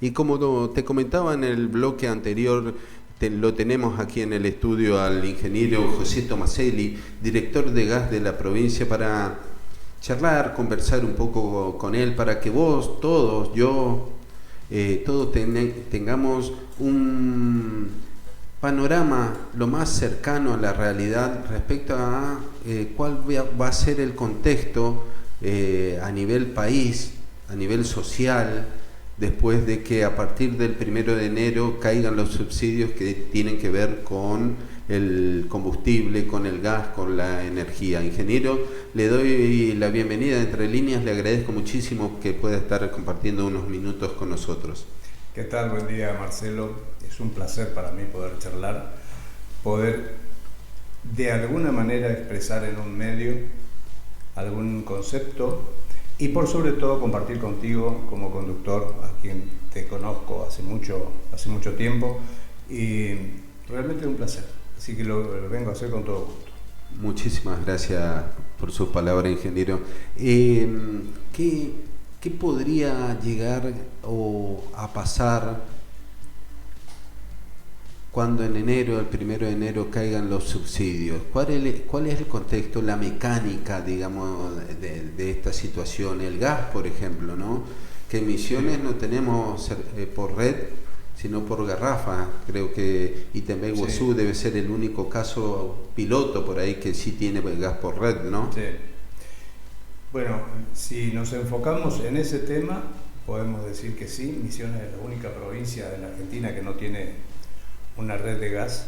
Y como te comentaba en el bloque anterior, lo tenemos aquí en el estudio al ingeniero José Tomaselli, director de gas de la provincia, para charlar, conversar un poco con él, para que vos, todos, yo, todos tengamos un panorama lo más cercano a la realidad respecto a cuál va a ser el contexto a nivel país, a nivel social, después de que a partir del 1 de enero caigan los subsidios que tienen que ver con el combustible, con el gas, con la energía. Ingeniero, le doy la bienvenida entre líneas, le agradezco muchísimo que pueda estar compartiendo unos minutos con nosotros. ¿Qué tal? Buen día, Marcelo. Es un placer para mí poder charlar, poder de alguna manera expresar en un medio algún concepto y por sobre todo compartir contigo como conductor, a quien te conozco hace mucho tiempo, y realmente es un placer. Así que lo vengo a hacer con todo gusto. Muchísimas gracias por sus palabras, ingeniero. ¿Qué podría llegar a pasar cuando en enero, el 1 de enero, caigan los subsidios? ¿Cuál es el contexto, la mecánica, digamos, de esta situación? El gas, por ejemplo, ¿no? Que en Misiones no tenemos por red, sino por garrafa. Creo que Ituango debe ser el único caso piloto por ahí que sí tiene gas por red, ¿no? Sí. Bueno, si nos enfocamos en ese tema, podemos decir que sí, Misiones es la única provincia de la Argentina que no tiene una red de gas,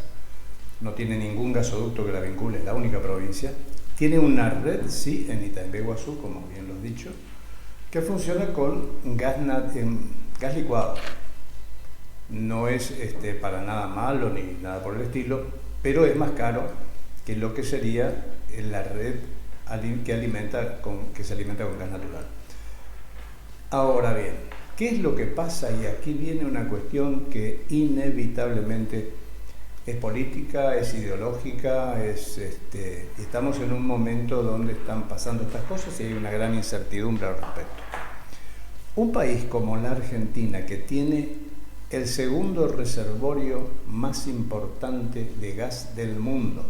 no tiene ningún gasoducto que la vincule, es la única provincia. Tiene una red, sí, en Ituango, como bien lo has dicho, que funciona con gas licuado. No es para nada malo ni nada por el estilo, pero es más caro que lo que sería la red que se alimenta con gas natural. Ahora bien, ¿qué es lo que pasa? Y aquí viene una cuestión que inevitablemente es política, es ideológica, estamos en un momento donde están pasando estas cosas y hay una gran incertidumbre al respecto. Un país como la Argentina, que tiene el segundo reservorio más importante de gas del mundo,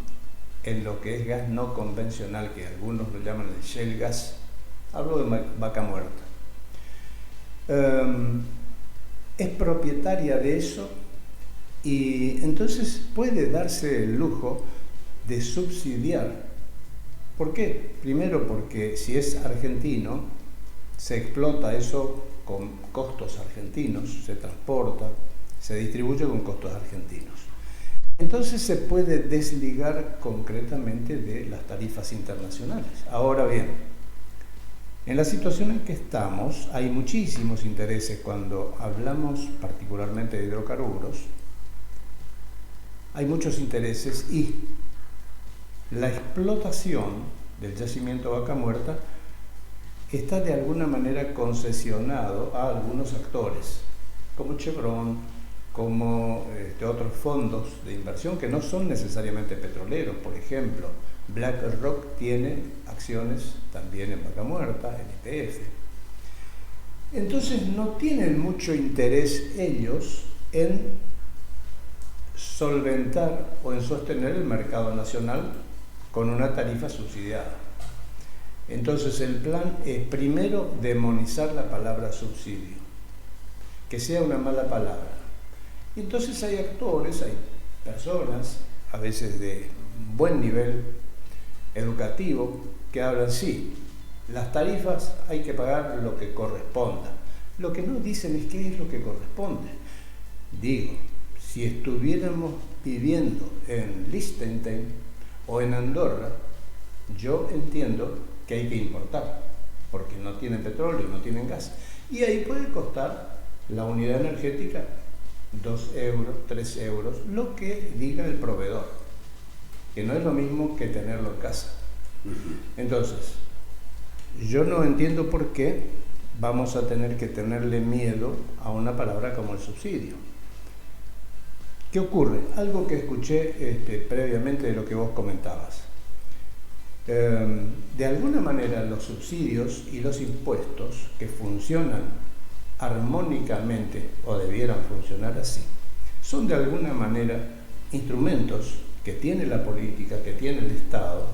en lo que es gas no convencional, que algunos lo llaman el shale gas, hablo de Vaca Muerta, es propietaria de eso y entonces puede darse el lujo de subsidiar. ¿Por qué? Primero porque si es argentino, se explota eso con costos argentinos, se transporta, se distribuye con costos argentinos. Entonces se puede desligar concretamente de las tarifas internacionales. Ahora bien, en la situación en que estamos hay muchísimos intereses. Cuando hablamos particularmente de hidrocarburos, hay muchos intereses y la explotación del yacimiento Vaca Muerta está de alguna manera concesionado a algunos actores, como Chevron, como otros fondos de inversión que no son necesariamente petroleros. Por ejemplo, BlackRock tiene acciones también en Vaca Muerta, en YPF. Entonces no tienen mucho interés ellos en solventar o en sostener el mercado nacional con una tarifa subsidiada. Entonces el plan es primero demonizar la palabra subsidio, que sea una mala palabra. Y entonces hay actores, hay personas, a veces de buen nivel educativo, que hablan, sí, las tarifas hay que pagar lo que corresponda. Lo que no dicen es qué es lo que corresponde. Digo, si estuviéramos viviendo en Liechtenstein o en Andorra, yo entiendo que hay que importar, porque no tienen petróleo, no tienen gas. Y ahí puede costar la unidad energética 2 euros, 3 euros, lo que diga el proveedor, que no es lo mismo que tenerlo en casa. Entonces, yo no entiendo por qué vamos a tener que tenerle miedo a una palabra como el subsidio. ¿Qué ocurre? Algo que escuché previamente de lo que vos comentabas. De alguna manera los subsidios y los impuestos que funcionan armónicamente, o debieran funcionar así, son de alguna manera instrumentos que tiene la política, que tiene el Estado,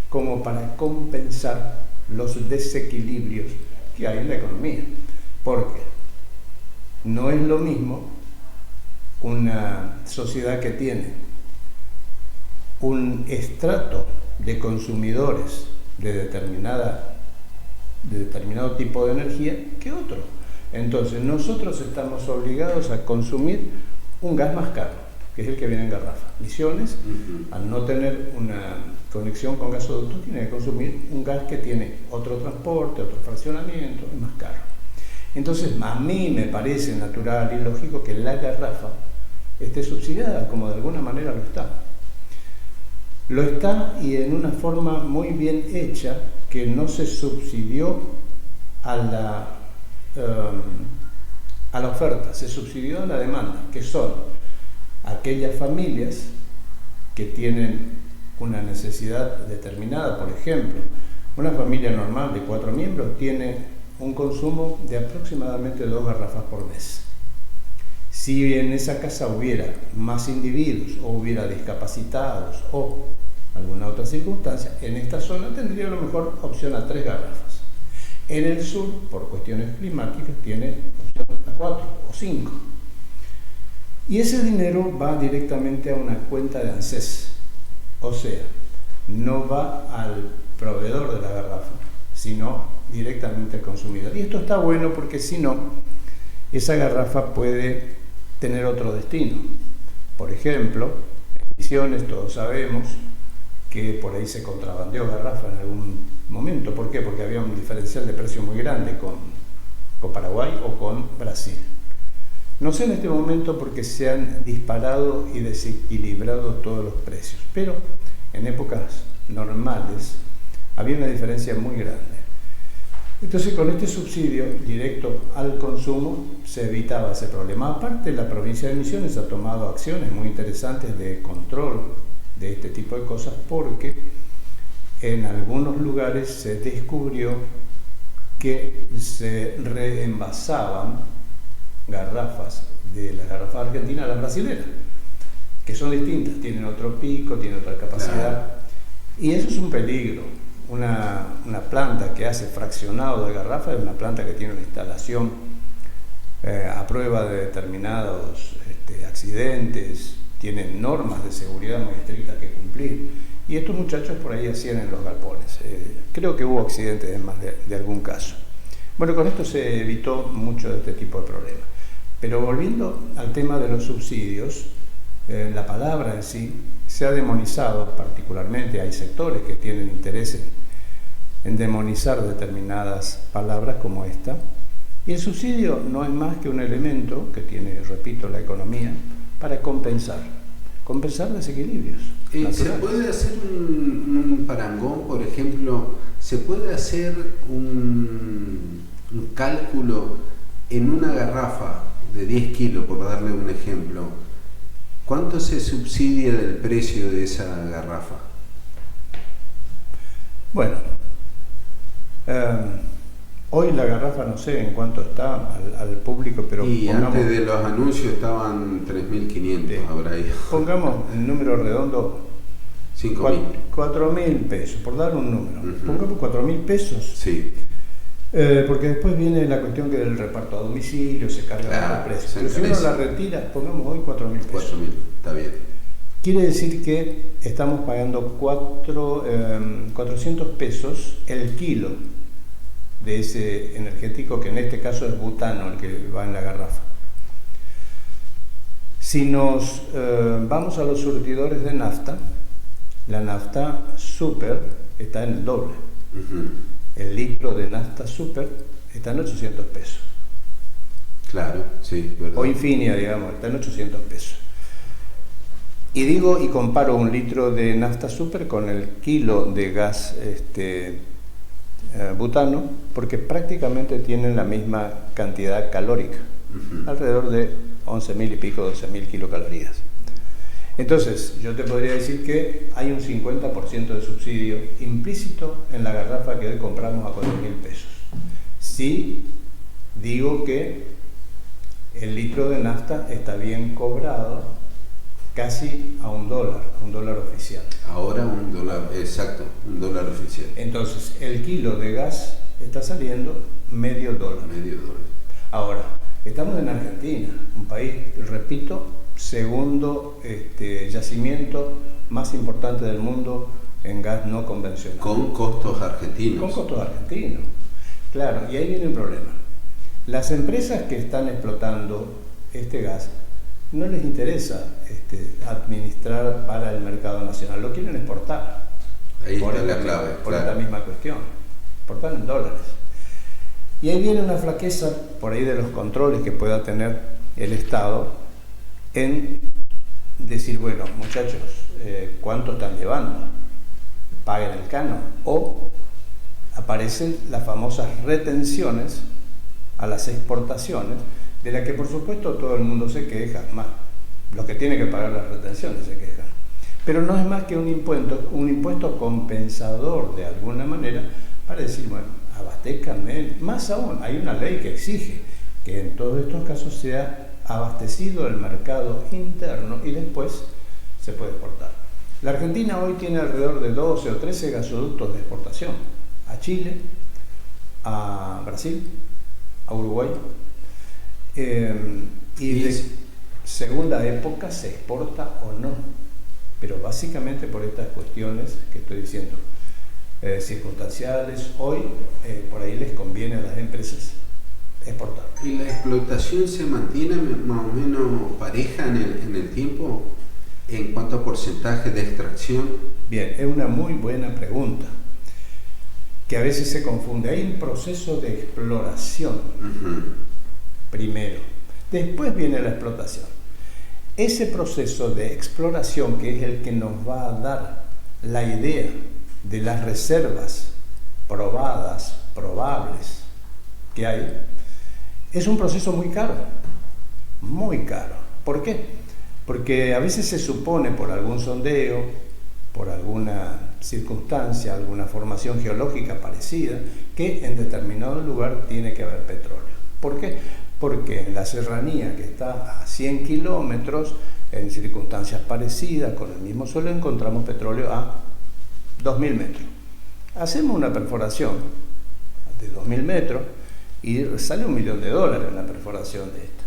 como para compensar los desequilibrios que hay en la economía. Porque no es lo mismo una sociedad que tiene un estrato de consumidores de determinado tipo de energía que otro. Entonces nosotros estamos obligados a consumir un gas más caro, que es el que viene en garrafa. Misiones, al no tener una conexión con gasoductos, tiene que consumir un gas que tiene otro transporte, otro fraccionamiento, es más caro. Entonces a mí me parece natural y lógico que la garrafa esté subsidiada, como de alguna manera lo está. Lo está, y en una forma muy bien hecha, que no se subsidió a la oferta, se subsidió a la demanda, que son aquellas familias que tienen una necesidad determinada. Por ejemplo, una familia normal de 4 miembros tiene un consumo de aproximadamente 2 garrafas por mes. Si en esa casa hubiera más individuos, o hubiera discapacitados, o alguna otra circunstancia, en esta zona tendría a lo mejor opción a 3 garrafas. En el sur, por cuestiones climáticas, tiene opción a 4 o 5. Y ese dinero va directamente a una cuenta de ANSES. O sea, no va al proveedor de la garrafa, sino directamente al consumidor. Y esto está bueno porque si no, esa garrafa puede tener otro destino. Por ejemplo, en Misiones todos sabemos que por ahí se contrabandeó garrafa en algún momento. ¿Por qué? Porque había un diferencial de precio muy grande con Paraguay o con Brasil. No sé en este momento porque se han disparado y desequilibrado todos los precios, pero en épocas normales había una diferencia muy grande. Entonces, con este subsidio directo al consumo se evitaba ese problema. Aparte, la provincia de Misiones ha tomado acciones muy interesantes de control de este tipo de cosas, porque en algunos lugares se descubrió que se reenvasaban garrafas de la garrafa argentina a las brasileras, que son distintas, tienen otro pico, tienen otra capacidad. Claro. Y eso es un peligro. Una planta que hace fraccionado de garrafa es una planta que tiene una instalación a prueba de determinados accidentes, tienen normas de seguridad muy estrictas que cumplir, y estos muchachos por ahí hacían en los galpones. Creo que hubo accidentes en más de algún caso. Bueno, con esto se evitó mucho de este tipo de problemas. Pero volviendo al tema de los subsidios, la palabra en sí se ha demonizado particularmente. Hay sectores que tienen interés en demonizar determinadas palabras como esta, y el subsidio no es más que un elemento que tiene, repito, la economía para compensar desequilibrios. ¿Se puede hacer un parangón, por ejemplo? ¿Se puede hacer un cálculo en una garrafa de 10 kilos, por darle un ejemplo? ¿Cuánto se subsidia del precio de esa garrafa? Bueno, hoy la garrafa no sé en cuánto está al público, pero y antes de los anuncios estaban 3.500, habrá ahí. Pongamos el número redondo, 5.000. 4.000 pesos, por dar un número. Pongamos 4.000 pesos. Sí. Porque después viene la cuestión que del reparto a domicilio se carga el precio. Pero si uno la retira, pongamos hoy 4.000 pesos. 4.000, está bien. Quiere decir que estamos pagando 400 pesos el kilo de ese energético, que en este caso es butano, el que va en la garrafa. Si nos vamos a los surtidores de nafta, la nafta super está en el doble. El litro de nafta super está en 800 pesos. Claro, sí, verdad. O Infinia, digamos, está en 800 pesos. Y digo, y comparo un litro de nafta super con el kilo de gas butano, porque prácticamente tienen la misma cantidad calórica, alrededor de 11.000 y pico, 12.000 kilocalorías. Entonces, yo te podría decir que hay un 50% de subsidio implícito en la garrafa que hoy compramos a 4.000 pesos. Sí, digo que El litro de nafta está bien cobrado, casi a un dólar oficial. Ahora $1, exacto, $1 oficial. Entonces, el kilo de gas está saliendo medio dólar. Ahora, estamos en Argentina, un país, repito, segundo yacimiento más importante del mundo en gas no convencional. Con costos argentinos. Con costos argentinos, claro, y ahí viene el problema. Las empresas que están explotando este gas no les interesa administrar para el mercado nacional, lo quieren exportar. Ahí está la clave. Por esta misma cuestión, exportar en dólares. Y ahí viene una flaqueza por ahí de los controles que pueda tener el Estado en decir, bueno, muchachos, ¿cuánto están llevando? Paguen el canon. O aparecen las famosas retenciones a las exportaciones, de la que por supuesto todo el mundo se queja, más los que tienen que pagar las retenciones se quejan. Pero no es más que un impuesto compensador de alguna manera para decir, bueno, abastezcanme. Más aún, hay una ley que exige que en todos estos casos sea abastecido el mercado interno y después se puede exportar. La Argentina hoy tiene alrededor de 12 o 13 gasoductos de exportación a Chile, a Brasil, a Uruguay, y de segunda época se exporta o no, pero básicamente por estas cuestiones que estoy diciendo, circunstanciales. Hoy por ahí les conviene a las empresas exportar. ¿Y la explotación se mantiene más o menos pareja en el tiempo en cuanto a porcentaje de extracción? Bien, es una muy buena pregunta, que a veces se confunde. Hay un proceso de exploración primero, después viene la explotación. Ese proceso de exploración, que es el que nos va a dar la idea de las reservas probadas, probables que hay, es un proceso muy caro, muy caro. ¿Por qué? Porque a veces se supone por algún sondeo, por alguna circunstancia, alguna formación geológica parecida, que en determinado lugar tiene que haber petróleo. ¿Por qué? Porque en la serranía, que está a 100 kilómetros, en circunstancias parecidas, con el mismo suelo, encontramos petróleo a 2.000 metros. Hacemos una perforación de 2.000 metros y sale $1 millón en la perforación de esta.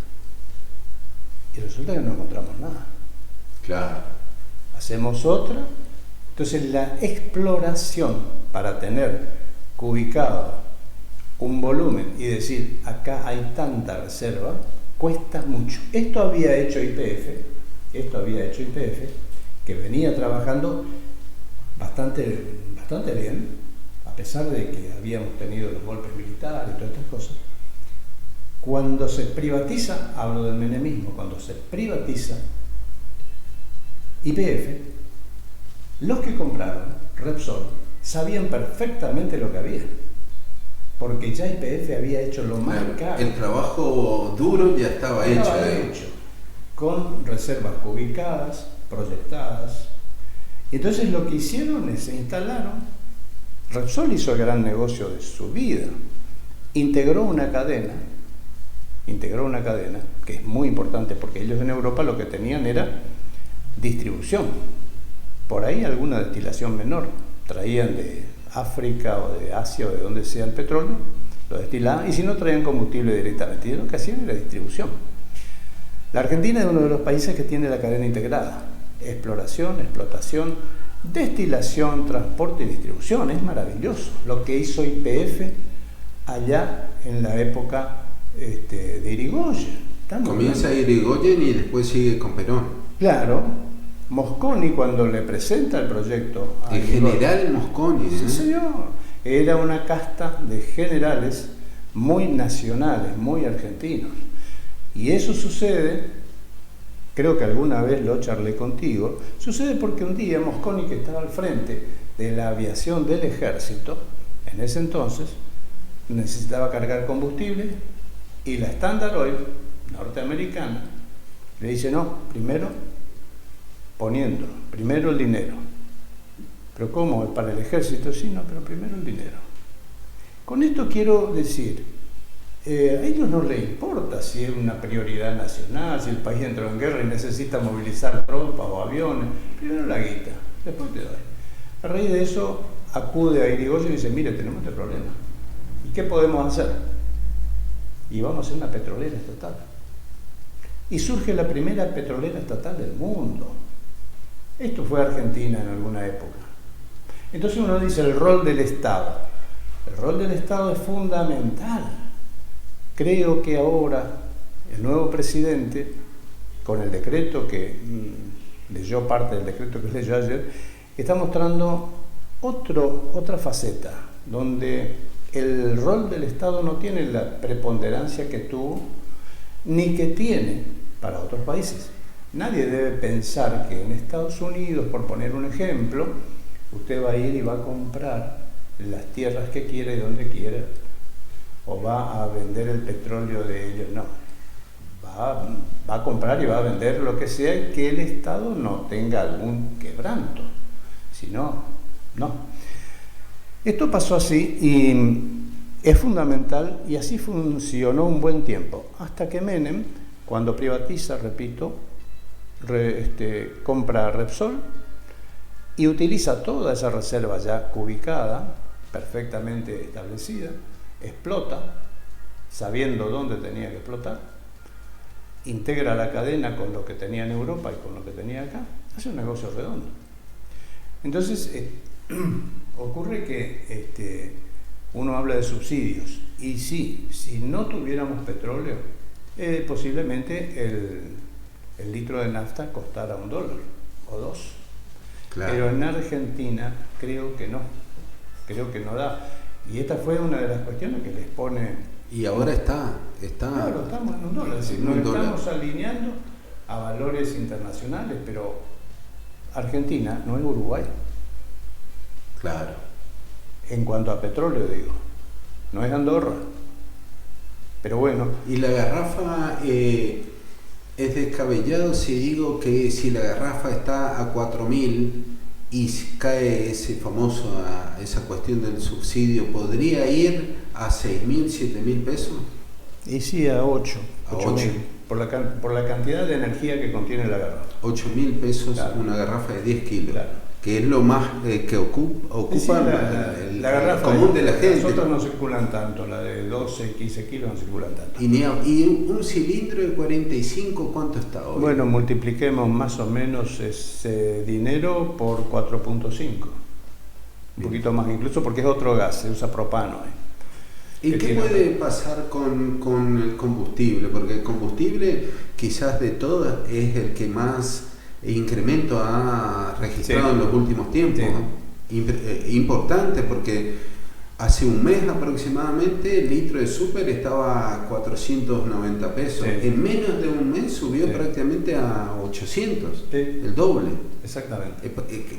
Y resulta que no encontramos nada. Claro. Hacemos otra. Entonces la exploración para tener ubicado un volumen y decir, acá hay tanta reserva, cuesta mucho. Esto había hecho YPF, que venía trabajando bastante bien, a pesar de que habíamos tenido los golpes militares y todas estas cosas. Cuando se privatiza, hablo del menemismo, cuando se privatiza YPF, los que compraron Repsol sabían perfectamente lo que había, porque ya YPF había hecho lo más caro. El trabajo duro ya estaba hecho. Con reservas ubicadas, proyectadas. Entonces lo que hicieron es se instalaron. Repsol hizo el gran negocio de su vida. Integró una cadena que es muy importante, porque ellos en Europa lo que tenían era distribución. Por ahí alguna destilación menor. Traían de África o de Asia o de donde sea el petróleo, lo destilaban, y si no traían combustible directamente. Y lo que hacían era distribución. La Argentina es uno de los países que tiene la cadena integrada. Exploración, explotación, destilación, transporte y distribución. Es maravilloso lo que hizo YPF allá en la época de Irigoyen. Comienza Irigoyen y después sigue con Perón. Claro. Mosconi, cuando le presenta el proyecto a el general Mosconi, sí, señor, era una casta de generales muy nacionales, muy argentinos. Y eso sucede, creo que alguna vez lo charlé contigo, sucede porque un día Mosconi, que estaba al frente de la aviación del ejército, en ese entonces, necesitaba cargar combustible, y la Standard Oil norteamericana le dice, no, primero el dinero. ¿Pero cómo? ¿Para el ejército? Sí, no, pero primero el dinero. Con esto quiero decir A ellos no les importa si es una prioridad nacional, si el país entró en guerra y necesita movilizar tropas o aviones. Primero la guita, después te doy. A raíz de eso acude a Irigoyen y dice, mire, tenemos este problema. ¿Y qué podemos hacer? Y vamos a hacer una petrolera estatal. Y surge la primera petrolera estatal del mundo. Esto fue Argentina en alguna época. Entonces uno dice el rol del Estado. El rol del Estado es fundamental. Creo que ahora el nuevo presidente, con el decreto que leyó parte del decreto que leyó ayer, está mostrando otra faceta, donde el rol del Estado no tiene la preponderancia que tuvo, ni que tiene para otros países. Nadie debe pensar que en Estados Unidos, por poner un ejemplo, usted va a ir y va a comprar las tierras que quiera y donde quiera, o va a vender el petróleo de ellos. No, va a comprar y va a vender lo que sea, que el Estado no tenga algún quebranto. Si no, no. Esto pasó así y es fundamental, y así funcionó un buen tiempo, hasta que Menem, cuando privatiza, repito, compra Repsol y utiliza toda esa reserva ya ubicada, perfectamente establecida, explota, sabiendo dónde tenía que explotar, integra la cadena con lo que tenía en Europa y con lo que tenía acá, hace un negocio redondo. Entonces, ocurre que uno habla de subsidios, y sí, si no tuviéramos petróleo, posiblemente el litro de nafta costara $1 o $2. Claro. Pero en Argentina creo que no da. Y esta fue una de las cuestiones que les pone... Y ahora está... Claro, estamos en $1, es decir, nos estamos alineando a valores internacionales, pero Argentina no es Uruguay. Claro. En cuanto a petróleo, digo, no es Andorra. Pero bueno... Y la garrafa, es descabellado si digo que si la garrafa está a 4.000 y cae esa cuestión del subsidio, ¿podría ir a 6.000, 7.000 pesos? Y sí, a 8.000, por la cantidad de energía que contiene la garrafa. 8.000 pesos, claro. Una garrafa de 10 kilos. Claro. Que es lo más que ocupa sí, la garrafa común de la gente. Las otras no circulan tanto, la de 12, 15 kilos no circulan tanto. ¿Y un cilindro de 45 cuánto está hoy? Bueno, multipliquemos más o menos ese dinero por 4.5. Un poquito más incluso, porque es otro gas, se usa propano. ¿Y qué puede pasar con el combustible? Porque el combustible, quizás de todas, es el que más incremento ha registrado en los últimos tiempos. Importante, porque hace un mes aproximadamente el litro de súper estaba a 490 pesos. En menos de un mes subió prácticamente a 800, el doble. Exactamente.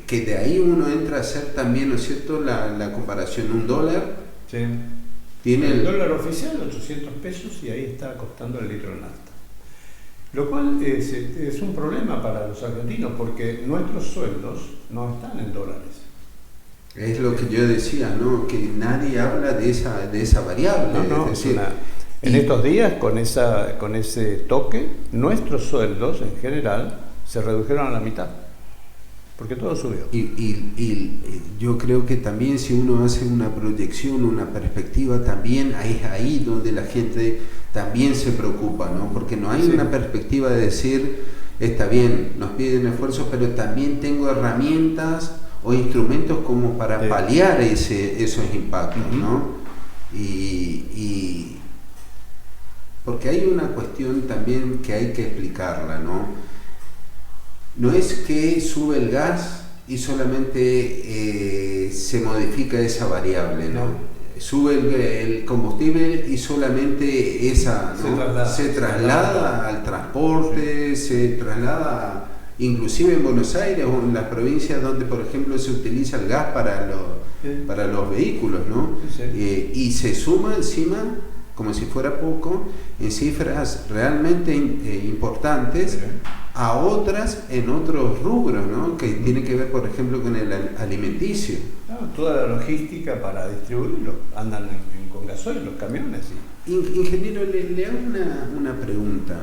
Que de ahí uno entra a hacer también, ¿no es cierto?, la comparación. Un dólar tiene el dólar oficial, 800 pesos, y ahí está costando el litro de nafta. Lo cual es un problema para los argentinos, porque nuestros sueldos no están en dólares. Es lo que yo decía, ¿no? Que nadie habla de esa variable. No, es decir, en estos días, con ese toque, nuestros sueldos en general se redujeron a la mitad, porque todo subió. Y yo creo que también, si uno hace una proyección, una perspectiva, también es ahí donde la gente también se preocupa, ¿no? Porque no hay una perspectiva de decir, está bien, nos piden esfuerzos, pero también tengo herramientas o instrumentos como para paliar esos impactos, ¿no? Y porque hay una cuestión también que hay que explicarla, ¿no? No es que sube el gas y solamente se modifica esa variable, ¿no? Sube el combustible y solamente esa, ¿no? se traslada al transporte, se traslada inclusive en Buenos Aires o en las provincias donde, por ejemplo, se utiliza el gas para los vehículos, ¿no? Y se suma encima, como si fuera poco, en cifras realmente importantes a otras en otros rubros, ¿no? Que tiene que ver, por ejemplo, con el alimenticio. Toda la logística para distribuirlo, andan con gasoil los camiones. Ingeniero, le hago una pregunta.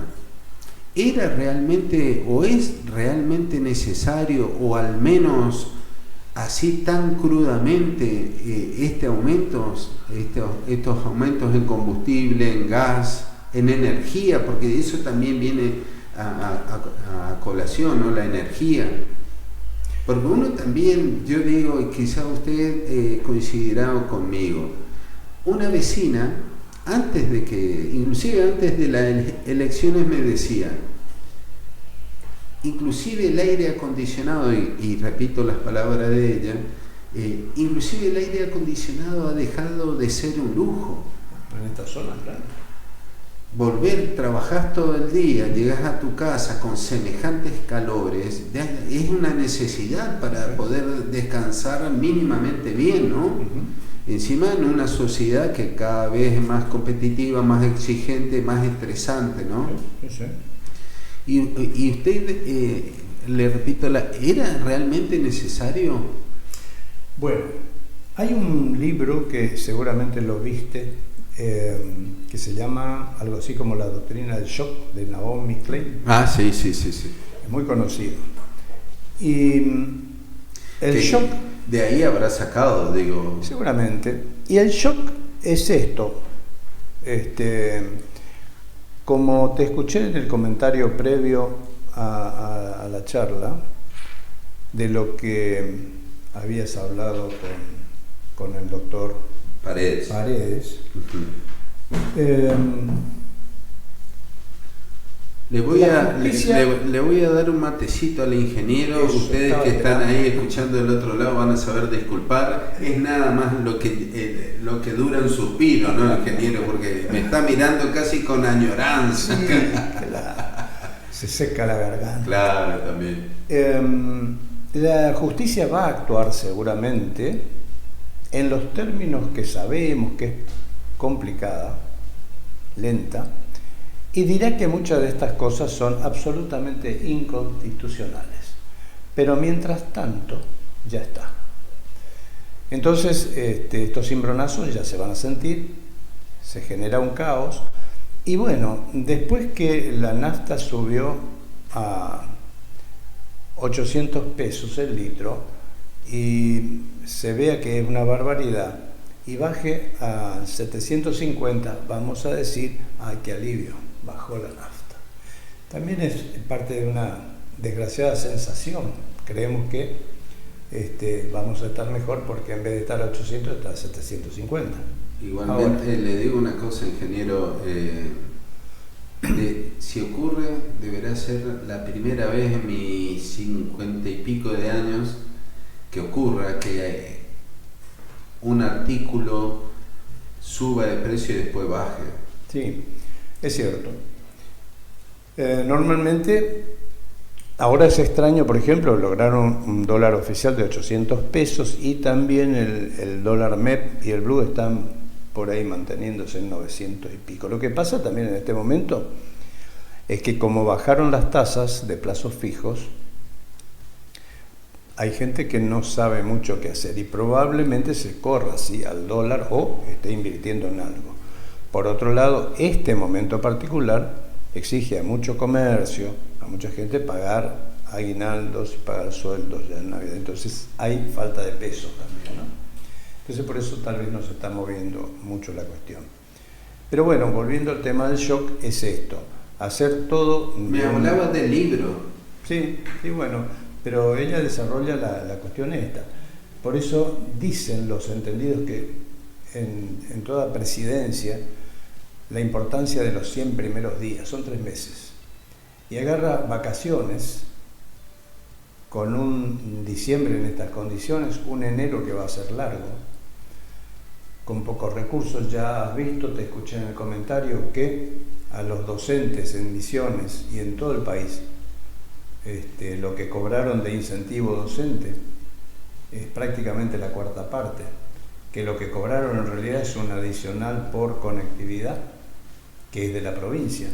¿Era realmente o es realmente necesario, o al menos así tan crudamente, estos aumentos en combustible, en gas, en energía? Porque eso también viene a colación, ¿no? La energía. Porque uno también, yo digo, y quizá usted coincidirá conmigo, una vecina, inclusive antes de las elecciones me decía, inclusive el aire acondicionado, y repito las palabras de ella, inclusive el aire acondicionado ha dejado de ser un lujo. En esta zona, claro. Trabajás todo el día, llegás a tu casa con semejantes calores, es una necesidad para poder descansar mínimamente bien, ¿no? Encima en una sociedad que cada vez es más competitiva, más exigente, más estresante, ¿no? Sí. Y usted, le repito, ¿era realmente necesario? Bueno, hay un libro que seguramente lo viste, que se llama algo así como La doctrina del shock, de Naomi Klein. Ah, sí. Es muy conocido. Y el shock... De ahí habrá sacado, digo... Seguramente. Y el shock es esto. Como te escuché en el comentario previo a la charla, de lo que habías hablado con el doctor Paredes. Le voy a dar un matecito al ingeniero. Ustedes que están ahí escuchando del otro lado van a saber disculpar. Es nada más lo que dura un suspiro, ¿no, ingeniero? Porque me está mirando casi con añoranza. Sí, se seca la garganta. Claro, también. La justicia va a actuar seguramente en los términos que sabemos que es complicada, lenta, y dirá que muchas de estas cosas son absolutamente inconstitucionales. Pero mientras tanto, ya está. Entonces, estos cimbronazos ya se van a sentir, se genera un caos, y bueno, después que la nafta subió a 800 pesos el litro, y se vea que es una barbaridad, y baje a 750, vamos a decir, ¡ay, qué alivio! Bajó la nafta. También es parte de una desgraciada sensación. Creemos que vamos a estar mejor porque en vez de estar a 800 está a 750. Igualmente. Ahora, le digo una cosa, ingeniero, si ocurre, deberá ser la primera vez en mis 50 y pico de años que ocurra que un artículo suba de precio y después baje. Sí, es cierto. Normalmente, ahora es extraño, por ejemplo, lograron un dólar oficial de 800 pesos y también el dólar MEP y el Blue están por ahí manteniéndose en 900 y pico. Lo que pasa también en este momento es que como bajaron las tasas de plazos fijos, hay gente que no sabe mucho qué hacer y probablemente se corra así al dólar o esté invirtiendo en algo. Por otro lado, este momento particular exige a mucho comercio, a mucha gente pagar aguinaldos y pagar sueldos ya en Navidad. Entonces hay falta de pesos también, ¿no? Entonces por eso tal vez no se está moviendo mucho la cuestión. Pero bueno, volviendo al tema del shock, es esto, hacer todo... Me hablaba del libro. Sí, bueno, pero ella desarrolla la cuestión esta. Por eso dicen los entendidos que en toda presidencia la importancia de los 100 primeros días, son 3 meses, y agarra vacaciones con un diciembre en estas condiciones, un enero que va a ser largo, con pocos recursos. Ya has visto, te escuché en el comentario, que a los docentes en Misiones y en todo el país, lo que cobraron de incentivo docente es prácticamente la cuarta parte, que lo que cobraron en realidad es un adicional por conectividad, que es de la provincia.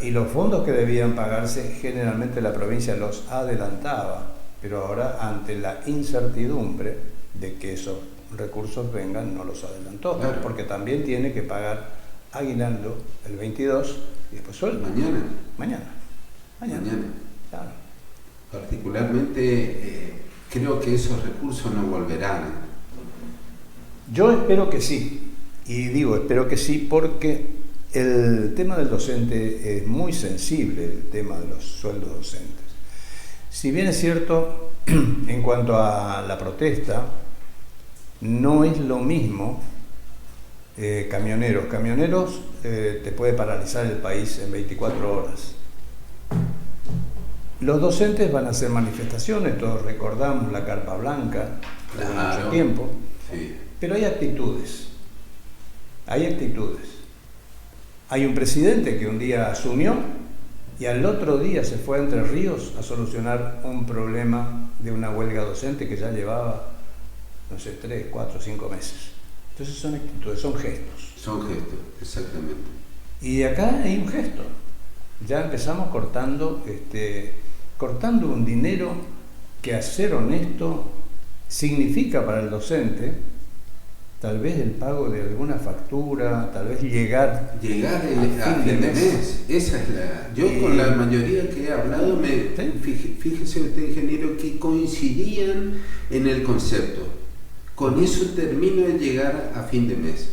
Y los fondos que debían pagarse, generalmente la provincia los adelantaba, pero ahora ante la incertidumbre de que esos recursos vengan, no los adelantó, claro, porque también tiene que pagar aguinaldo el 22 y después sueldo. Mañana. Claro. Particularmente creo que esos recursos no volverán. Yo espero que sí, y digo espero que sí porque el tema del docente es muy sensible, el tema de los sueldos docentes. Si bien es cierto, en cuanto a la protesta, no es lo mismo camioneros. Camioneros te puede paralizar el país en 24 horas. Los docentes van a hacer manifestaciones, todos recordamos la Carpa Blanca, hace mucho tiempo, sí. Pero hay actitudes. Hay un presidente que un día asumió y al otro día se fue a Entre Ríos a solucionar un problema de una huelga docente que ya llevaba, no sé, 3, 4, 5 meses. Entonces son actitudes, son gestos. Son gestos, exactamente. Y acá hay un gesto. Ya empezamos cortando un dinero que, a ser honesto, significa para el docente tal vez el pago de alguna factura, tal vez llegar a fin de mes. Esa es yo con la mayoría que he hablado, fíjese usted, ingeniero, que coincidían en el concepto. Con eso termino de llegar a fin de mes.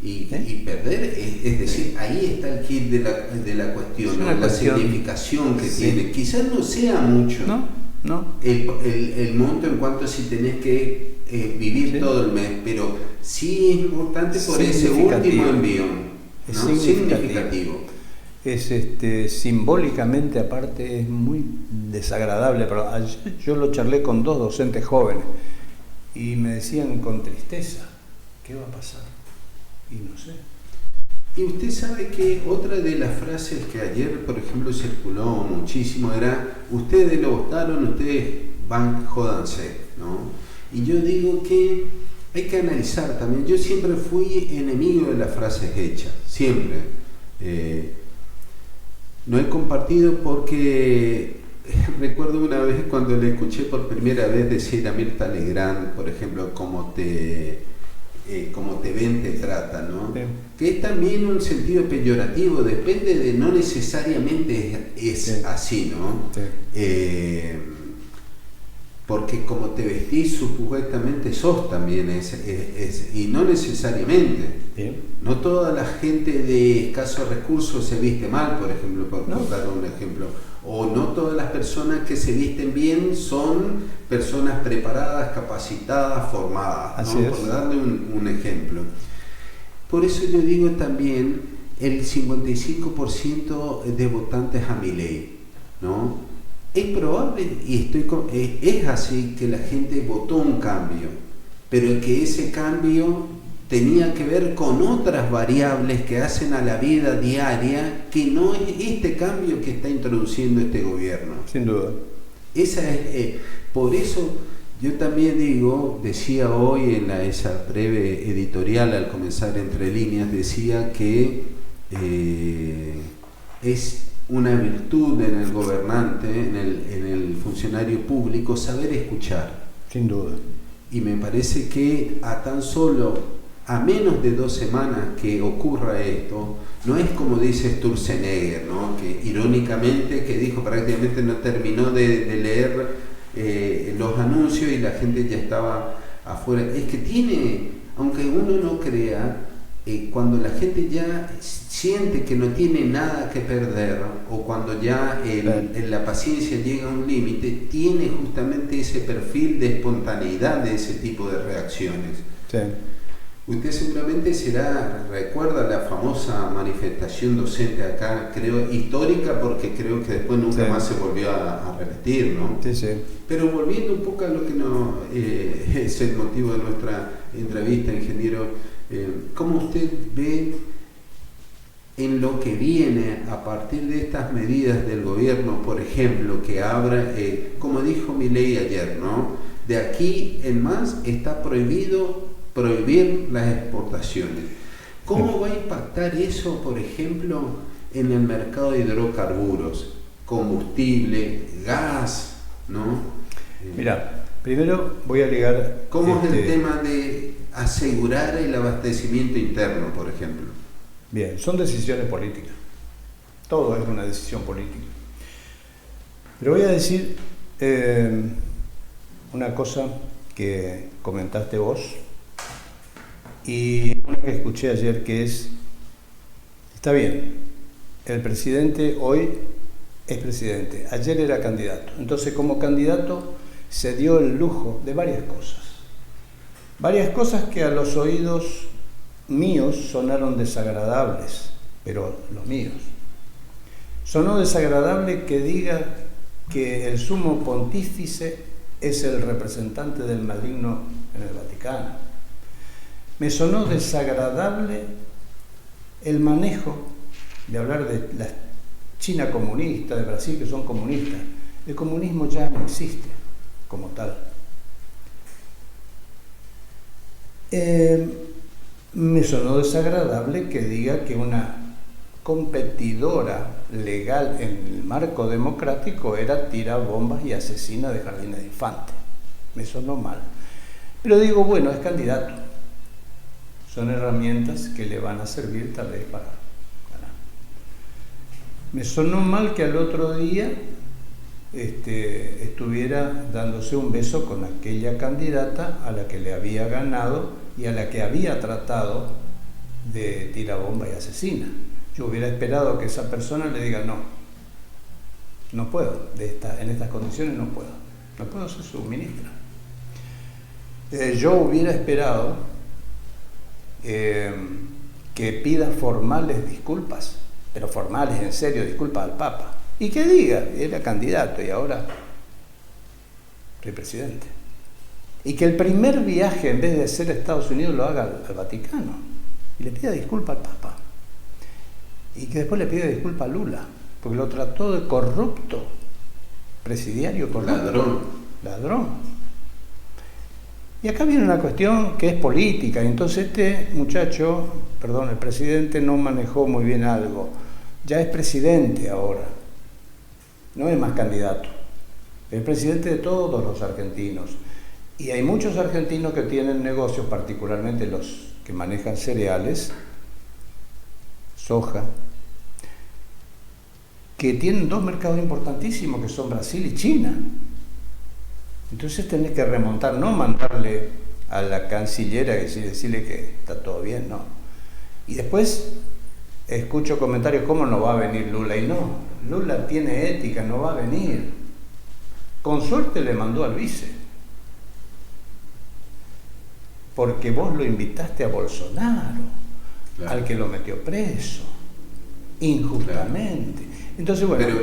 Y perder, es decir, ahí está el kit de la cuestión, ¿no? La significación que tiene. Quizás no sea mucho el monto en cuanto a si tenés que vivir todo el mes, pero sí es importante por ese último envión, ¿no? Es significativo. Es simbólicamente, aparte, es muy desagradable. Pero ayer yo lo charlé con 2 docentes jóvenes y me decían con tristeza, ¿qué va a pasar? Y no sé. Y usted sabe que otra de las frases que ayer, por ejemplo, circuló muchísimo era: ustedes lo votaron, ustedes van, jódanse, ¿no? Y yo digo que hay que analizar también. Yo siempre fui enemigo de las frases hechas, siempre. No he compartido porque recuerdo una vez cuando le escuché por primera vez decir a Mirta Legrand, por ejemplo, como te ven, te tratan, ¿no? Sí. Que es también un sentido peyorativo, depende de, no necesariamente es así, ¿no? Sí. Porque como te vestís, supuestamente sos también, y no necesariamente. Bien. No toda la gente de escasos recursos se viste mal, por ejemplo, por dar un ejemplo. O no todas las personas que se visten bien son personas preparadas, capacitadas, formadas, ¿no? Por darle un ejemplo. Por eso yo digo también el 55% de votantes a Milei, ¿no? Es probable, y es así, que la gente votó un cambio, pero que ese cambio tenía que ver con otras variables que hacen a la vida diaria, que no es este cambio que está introduciendo este gobierno. Sin duda. Por eso yo también decía hoy en esa breve editorial al comenzar Entre Líneas, decía que es una virtud en el gobernante, en el funcionario público, saber escuchar. Sin duda. Y me parece que a menos de 2 semanas que ocurra esto, no es como dice Sturzenegger, ¿no? Que irónicamente, que dijo prácticamente no terminó de leer los anuncios y la gente ya estaba afuera. Es que tiene, aunque uno no crea, cuando la gente ya siente que no tiene nada que perder, o cuando ya la paciencia llega a un límite, tiene justamente ese perfil de espontaneidad de ese tipo de reacciones. Sí. Usted seguramente recuerda la famosa manifestación docente acá, creo, histórica, porque creo que después nunca más se volvió a repetir, ¿no? Sí, sí. Pero volviendo un poco a lo que es el motivo de nuestra entrevista, ingeniero, ¿cómo usted ve en lo que viene a partir de estas medidas del gobierno, por ejemplo, que abra, como dijo Milei ayer, ¿no? De aquí en más está prohibir las exportaciones. ¿Cómo va a impactar eso, por ejemplo, en el mercado de hidrocarburos, combustible, gas, ¿no? Mira, Primero voy a ligar... ¿Cómo es el tema de asegurar el abastecimiento interno, por ejemplo? Bien, son decisiones políticas. Todo es una decisión política. Pero voy a decir una cosa que comentaste vos y una que escuché ayer, que es, está bien, el presidente hoy es presidente, ayer era candidato. Entonces, como candidato se dio el lujo de varias cosas que a los oídos míos sonaron desagradables, pero los míos. Sonó desagradable que diga que el sumo pontífice es el representante del maligno en el Vaticano. Me sonó desagradable el manejo de hablar de la China comunista, de Brasil que son comunistas. El comunismo ya no existe como tal. Me sonó desagradable que diga que una competidora legal en el marco democrático era tirabombas y asesina de jardines de infantes. Me sonó mal. Pero digo, bueno, es candidato. Son herramientas que le van a servir tal vez para ganar. Me sonó mal que al otro día estuviera dándose un beso con aquella candidata a la que le había ganado y a la que había tratado de tirabomba y asesina. Yo hubiera esperado que esa persona le diga no puedo, en estas condiciones no puedo ser su ministra. Yo hubiera esperado que pida formales disculpas, pero formales, en serio, disculpas al Papa, y que diga, era candidato y ahora soy presidente. Y que el primer viaje, en vez de ser a Estados Unidos, lo haga al Vaticano y le pida disculpas al Papa. Y que después le pida disculpas a Lula, porque lo trató de corrupto, presidiario corrupto. Ladrón. Y acá viene una cuestión que es política. Entonces el presidente no manejó muy bien algo. Ya es presidente ahora, no es más candidato. Es presidente de todos los argentinos. Y hay muchos argentinos que tienen negocios, particularmente los que manejan cereales, soja, que tienen dos mercados importantísimos que son Brasil y China. Entonces tenés que remontar, no mandarle a la cancillera y decirle que está todo bien, no. Y después escucho comentarios, ¿cómo no va a venir Lula? Y no, Lula tiene ética, no va a venir. Con suerte le mandó al vice, porque vos lo invitaste a Bolsonaro, claro, al que lo metió preso, injustamente. Claro. Entonces, bueno... Pero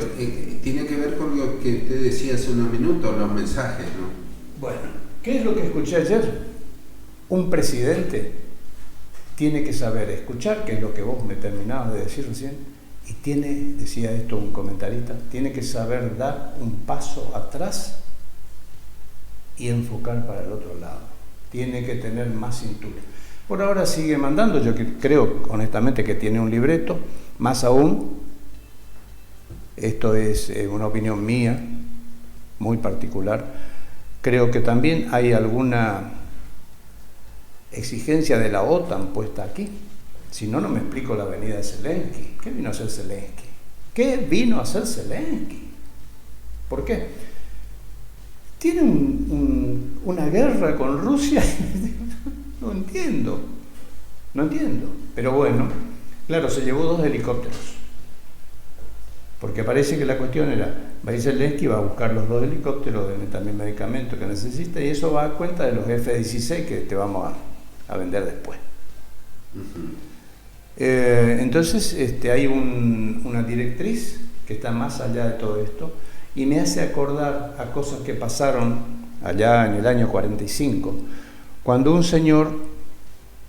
tiene que ver con lo que usted decía hace unos minutos, los mensajes, ¿no? Bueno, ¿qué es lo que escuché ayer? Un presidente tiene que saber escuchar, que es lo que vos me terminabas de decir recién, y decía esto un comentarista, tiene que saber dar un paso atrás y enfocar para el otro lado. Tiene que tener más cintura. Por ahora sigue mandando, yo creo honestamente que tiene un libreto, más aún, esto es una opinión mía, muy particular, creo que también hay alguna exigencia de la OTAN puesta aquí. Si no, no me explico la venida de Zelensky. ¿Qué vino a hacer Zelensky? ¿Qué vino a hacer Zelensky? ¿Por qué? Tiene una guerra con Rusia. No entiendo. Pero bueno, claro, se llevó 2 helicópteros. Porque parece que la cuestión era, va a ir Zelensky, va a buscar los 2 helicópteros, también medicamentos que necesita, y eso va a cuenta de los F-16 que te vamos a vender después. Entonces hay una directriz que está más allá de todo esto, y me hace acordar a cosas que pasaron allá en el año 45, cuando un señor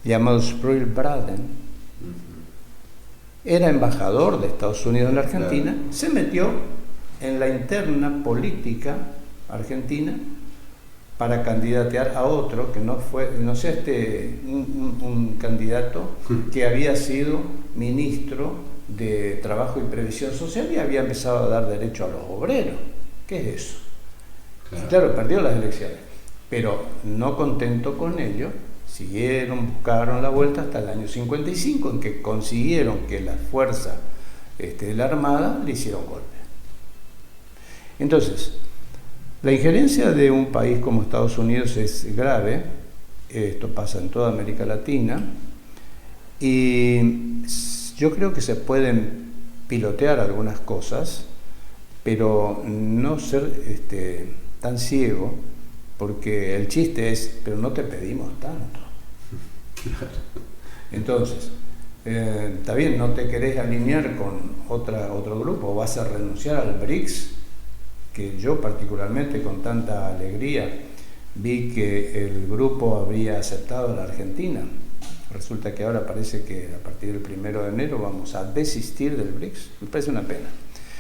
llamado Sproul Braden era embajador de Estados Unidos en la Argentina, claro, se metió en la interna política argentina para candidatear a otro que no sea un candidato que había sido ministro de Trabajo y Previsión Social y había empezado a dar derecho a los obreros. ¿Qué es eso? Claro. Y claro, perdió las elecciones. Pero no contento con ello, buscaron la vuelta hasta el año 55, en que consiguieron que la fuerza de la Armada le hicieron golpe. Entonces, la injerencia de un país como Estados Unidos es grave, esto pasa en toda América Latina, y yo creo que se pueden pilotear algunas cosas, pero no ser tan ciego, porque el chiste es, pero no te pedimos tanto. Entonces, está bien, no te querés alinear con otro grupo, vas a renunciar al BRICS, que yo particularmente con tanta alegría vi que el grupo habría aceptado a la Argentina. Resulta que ahora parece que a partir del 1 de enero vamos a desistir del BRICS. Me parece una pena.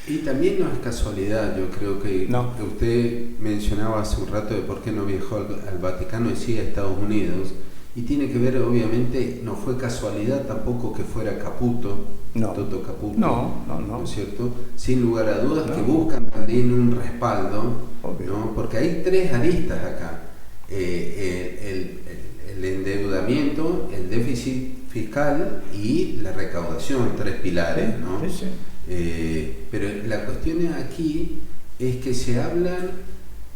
Y también no es casualidad, yo creo que usted mencionaba hace un rato de por qué no viajó al Vaticano y sí a Estados Unidos, y tiene que ver, obviamente, no fue casualidad tampoco que fuera Caputo, Toto Caputo, ¿no es cierto? Sin lugar a dudas que buscan también un respaldo, ¿no? Porque hay tres aristas acá, el endeudamiento, el déficit fiscal y la recaudación, tres pilares, ¿no? Sí. Pero la cuestión aquí es que se hablan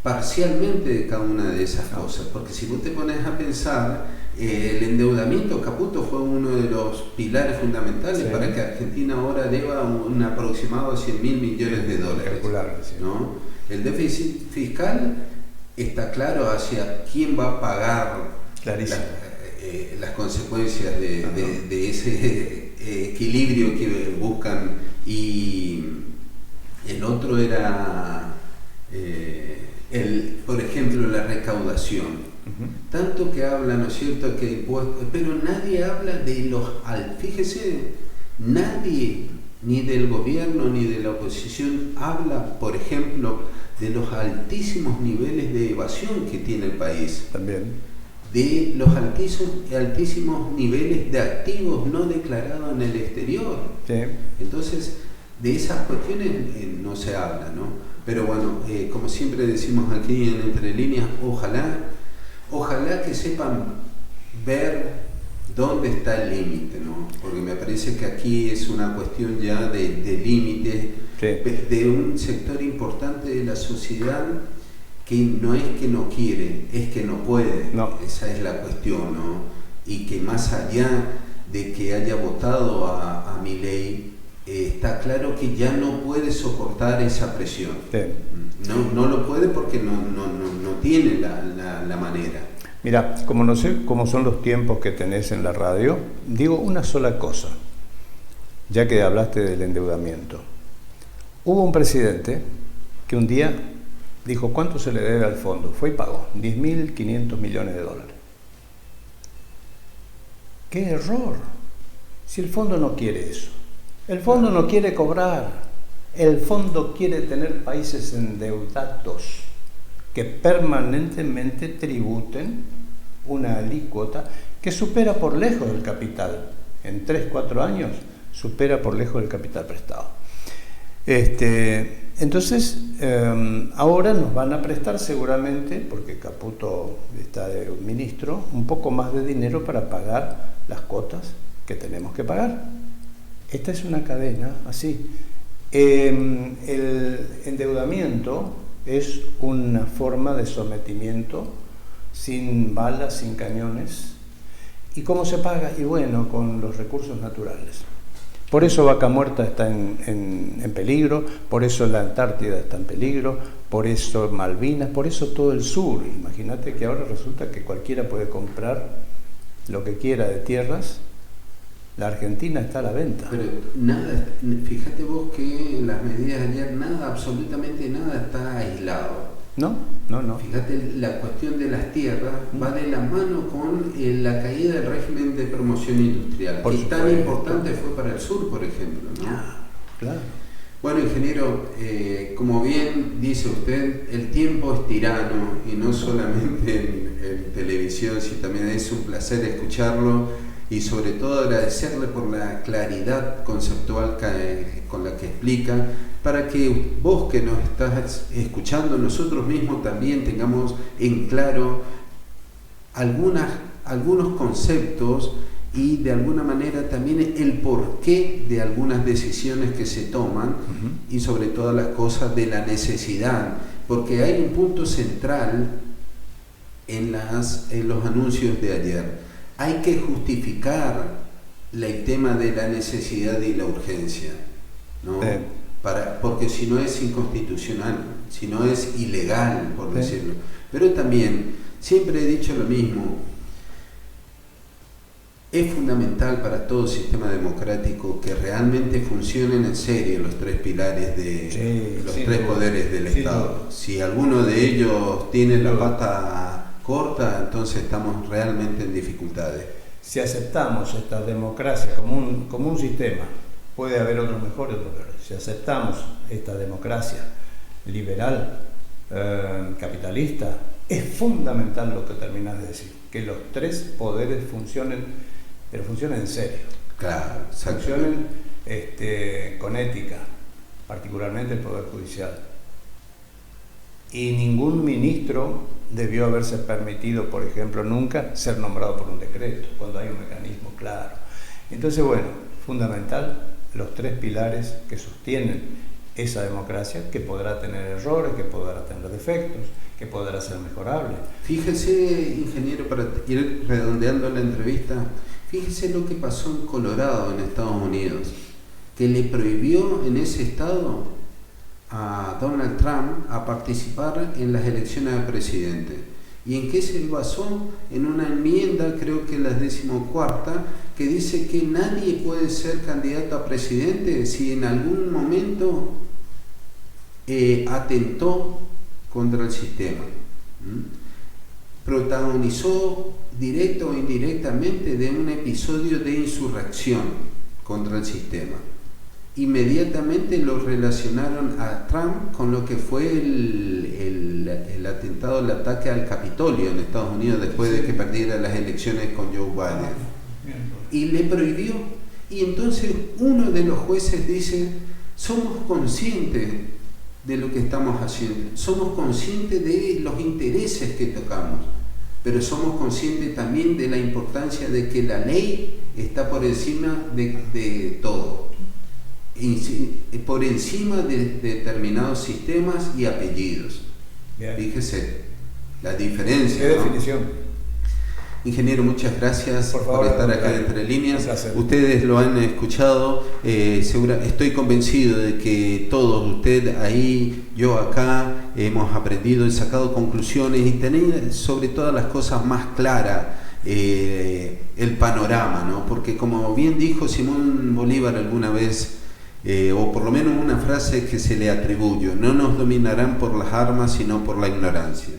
parcialmente de cada una de esas cosas, porque si vos te pones a pensar, el endeudamiento, Caputo fue uno de los pilares fundamentales para que Argentina ahora deba un aproximado de 100.000 millones de dólares. ¿No? El déficit fiscal está claro hacia quién va a pagar las consecuencias de ese equilibrio que buscan, y el otro era por ejemplo, la recaudación. Tanto que habla, ¿no es cierto?, que impuestos, pero nadie habla de fíjese, nadie, ni del gobierno ni de la oposición, habla, por ejemplo, de los altísimos niveles de evasión que tiene el país. También. De los altísimos niveles de activos no declarados en el exterior. Sí. Entonces, de esas cuestiones no se habla, ¿no? Pero bueno, como siempre decimos aquí en Entre Líneas, ojalá que sepan ver dónde está el límite, ¿no? Porque me parece que aquí es una cuestión ya de límite, de un sector importante de la sociedad que no es que no quiere, es que no puede. Esa es la cuestión, ¿no? Y que más allá de que haya votado a Milei, está claro que ya no puede soportar esa presión. No lo puede porque no tiene la manera. Mira, como no sé cómo son los tiempos que tenés en la radio, digo una sola cosa, ya que hablaste del endeudamiento. Hubo un presidente que un día dijo, ¿cuánto se le debe al fondo? Fue y pagó, 10.500 millones de dólares. ¡Qué error! Si el fondo no quiere eso. El fondo no quiere cobrar, el fondo quiere tener países endeudados que permanentemente tributen una alícuota que supera por lejos el capital. En 3-4 años supera por lejos el capital prestado. Entonces, ahora nos van a prestar seguramente, porque Caputo está de ministro, un poco más de dinero para pagar las cuotas que tenemos que pagar. Esta es una cadena así. El endeudamiento es una forma de sometimiento sin balas, sin cañones. ¿Y cómo se paga? Y bueno, con los recursos naturales. Por eso Vaca Muerta está en peligro, por eso la Antártida está en peligro, por eso Malvinas, por eso todo el sur. Imagínate que ahora resulta que cualquiera puede comprar lo que quiera de tierras. La Argentina está a la venta. Pero nada, fíjate vos que en las medidas de ayer absolutamente nada está aislado. No. Fíjate, la cuestión de las tierras va de la mano con la caída del régimen de promoción industrial, que tan importante fue para el sur, por ejemplo, ¿no? Claro. Bueno, ingeniero, como bien dice usted, el tiempo es tirano, y no solamente en televisión, sino también es un placer escucharlo. Y sobre todo agradecerle por la claridad conceptual con la que explica para que vos que nos estás escuchando, nosotros mismos también tengamos en claro algunos conceptos y de alguna manera también el porqué de algunas decisiones que se toman y sobre todas las cosas de la necesidad, porque hay un punto central en los anuncios de ayer. Hay que justificar el tema de la necesidad y la urgencia, ¿no? Porque si no es inconstitucional, si no es ilegal, por decirlo. Pero también, siempre he dicho lo mismo, es fundamental para todo sistema democrático que realmente funcionen en serio los tres pilares de los tres poderes del Estado. Si alguno de ellos tiene la pata corta, entonces estamos realmente en dificultades. Si aceptamos esta democracia como un sistema, puede haber otros mejores, pero si aceptamos esta democracia liberal, capitalista, es fundamental lo que terminas de decir, que los tres poderes funcionen, pero funcionen en serio. Claro, funcionen con ética, particularmente el Poder Judicial. Y ningún ministro debió haberse permitido, por ejemplo, nunca ser nombrado por un decreto, cuando hay un mecanismo claro. Entonces, bueno, fundamental los tres pilares que sostienen esa democracia, que podrá tener errores, que podrá tener defectos, que podrá ser mejorable. Fíjese, ingeniero, para ir redondeando la entrevista, fíjese lo que pasó en Colorado, en Estados Unidos, que le prohibió en ese estado a Donald Trump a participar en las elecciones de presidente. ¿Y en qué se basó? En una enmienda, creo que la 14ª, que dice que nadie puede ser candidato a presidente si en algún momento atentó contra el sistema. Protagonizó directo o indirectamente de un episodio de insurrección contra el sistema. Inmediatamente lo relacionaron a Trump con lo que fue el atentado, el ataque al Capitolio en Estados Unidos después de que perdiera las elecciones con Joe Biden. Y le prohibió. Y entonces uno de los jueces dice, somos conscientes de lo que estamos haciendo, somos conscientes de los intereses que tocamos, pero somos conscientes también de la importancia de que la ley está por encima de todo, por encima de determinados sistemas y apellidos. Bien. Fíjese la diferencia. ¿Qué definición? Ingeniero, muchas gracias por estar acá Entre Líneas. Ustedes lo han escuchado, estoy convencido de que todos, usted ahí, yo acá, hemos aprendido y sacado conclusiones y tener sobre todas las cosas más claras el panorama, ¿no? Porque como bien dijo Simón Bolívar alguna vez, o por lo menos una frase que se le atribuyó, no nos dominarán por las armas sino por la ignorancia.